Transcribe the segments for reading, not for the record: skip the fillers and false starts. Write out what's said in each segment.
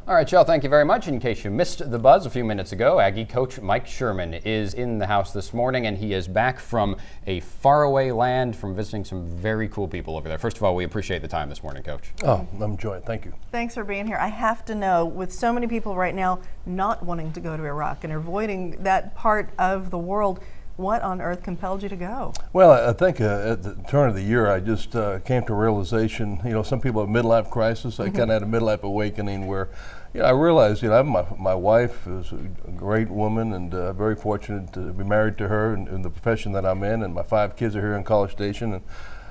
All right, Shell, thank you very much. In case you missed the buzz a few minutes ago, Aggie coach Mike Sherman is in the house this morning, and he is back from a faraway land from visiting some very cool people over there. First of all, we appreciate the time this morning, Coach. Oh, I'm enjoying it. Thank you. Thanks for being here. I have to know, with so many people right now not wanting to go to Iraq and avoiding that part of the world, what on earth compelled you to go? Well, I think at the turn of the year, I just came to realization, some people have midlife crisis. I kind of had a midlife awakening where, I realized, I have my wife is a great woman and very fortunate to be married to her in the profession that I'm in, and my 5 kids are here in College Station. And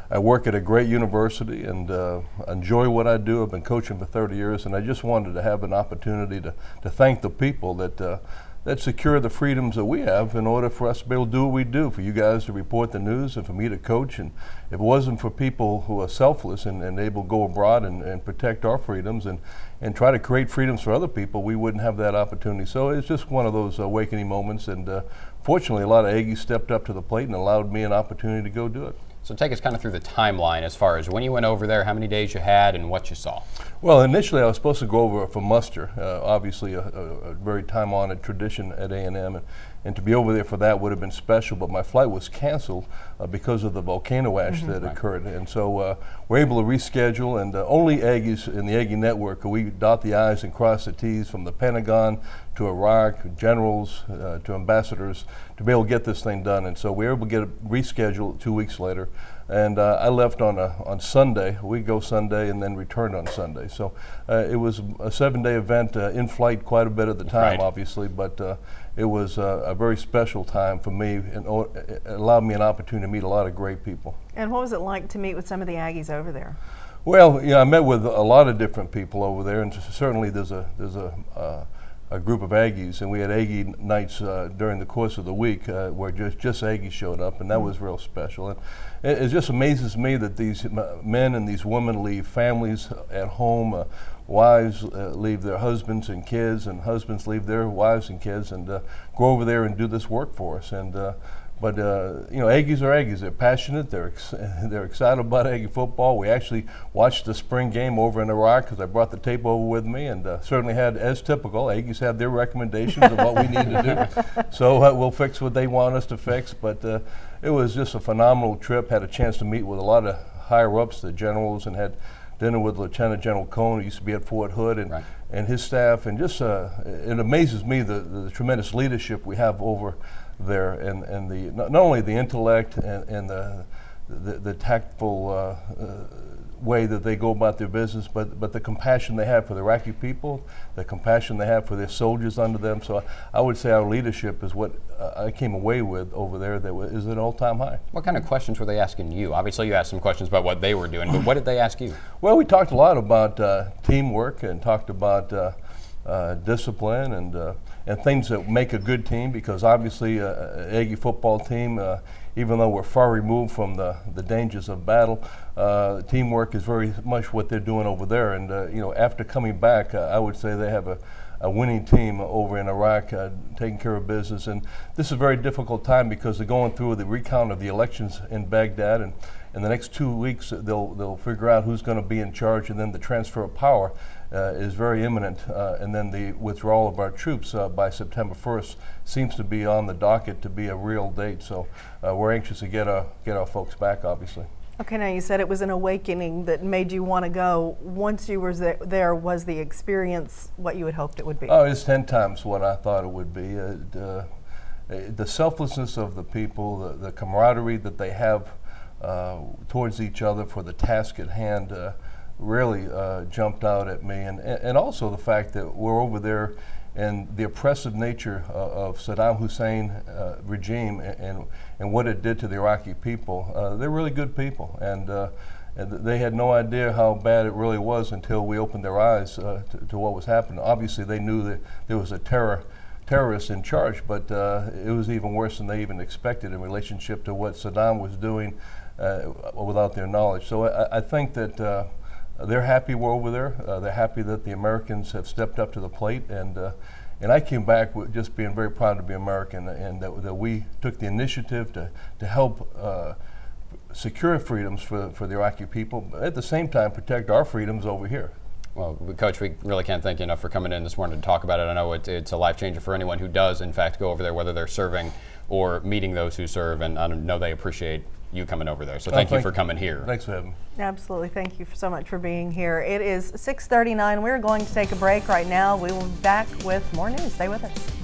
I work at a great university and enjoy what I do. I've been coaching for 30 years, and I just wanted to have an opportunity to thank the people that secure the freedoms that we have in order for us to be able to do what we do, for you guys to report the news and for me to coach. And if it wasn't for people who are selfless and able to go abroad and protect our freedoms and try to create freedoms for other people, we wouldn't have that opportunity. So it's just one of those awakening moments, and fortunately a lot of Aggies stepped up to the plate and allowed me an opportunity to go do it. So take us kind of through the timeline as far as when you went over there, how many days you had, and what you saw. Well, initially I was supposed to go over for muster, obviously a very time-honored tradition at A&M, and to be over there for that would have been special, but my flight was canceled because of the volcano ash that occurred. And so we're able to reschedule, and only Aggies in the Aggie Network, we dot the I's and cross the T's, from the Pentagon to Iraq, generals to ambassadors, to be able to get this thing done. And so we were able to get it rescheduled 2 weeks later. And I left on Sunday. We go Sunday and then returned on Sunday. So it was a 7-day event, in flight quite a bit at the time, obviously, but it was a very special time for me, and it allowed me an opportunity to meet a lot of great people. And what was it like to meet with some of the Aggies over there? Well, I met with a lot of different people over there, and certainly there's a group of Aggies, and we had Aggie nights during the course of the week where just Aggies showed up, and that was real special. And it just amazes me that these men and these women leave families at home, wives leave their husbands and kids, and husbands leave their wives and kids, and go over there and do this work for us. And but Aggies are Aggies. They're passionate. They're excited about Aggie football. We actually watched the spring game over in Iraq because I brought the tape over with me, and certainly had, as typical, Aggies have their recommendations of what we need to do. So we'll fix what they want us to fix. But it was just a phenomenal trip. Had a chance to meet with a lot of higher ups, the generals, and had dinner with Lieutenant General Cohn, who used to be at Fort Hood, and his staff. And just it amazes me the tremendous leadership we have over there, and the not only the intellect and the tactful way that they go about their business, but the compassion they have for the Iraqi people, the compassion they have for their soldiers under them. So I would say our leadership is what I came away with over there that is an all-time high. What kind of questions were they asking you? Obviously you asked some questions about what they were doing, but what did they ask you? Well, we talked a lot about teamwork, and talked about discipline and things that make a good team, because obviously an Aggie football team, even though we're far removed from the dangers of battle, teamwork is very much what they're doing over there. And after coming back, I would say they have a winning team over in Iraq, taking care of business. And this is a very difficult time because they're going through the recount of the elections in Baghdad, and in the next 2 weeks they'll figure out who's going to be in charge, and then the transfer of power is very imminent, and then the withdrawal of our troops by September 1st seems to be on the docket to be a real date. So we're anxious to get our folks back, obviously. Okay, now you said it was an awakening that made you want to go. Once you were there, was the experience what you had hoped it would be? Oh, it's 10 times what I thought it would be. The selflessness of the people, the camaraderie that they have towards each other for the task at hand really jumped out at me, and also the fact that we're over there, and the oppressive nature of Saddam Hussein regime and what it did to the Iraqi people. They're really good people, and they had no idea how bad it really was until we opened their eyes to what was happening. Obviously they knew that there was a terrorist in charge, but it was even worse than they even expected in relationship to what Saddam was doing without their knowledge. So I think that they're happy we're over there. They're happy that the Americans have stepped up to the plate, and I came back with just being very proud to be American, and that we took the initiative to help secure freedoms for the Iraqi people, but at the same time protect our freedoms over here. Well, Coach, we really can't thank you enough for coming in this morning to talk about it. I know it's a life changer for anyone who does, in fact, go over there, whether they're serving or meeting those who serve, and I know they appreciate you coming over there. So thank you for coming here. Thanks for having me. Absolutely. Thank you so much for being here. It is 6:39. We're going to take a break right now. We will be back with more news. Stay with us.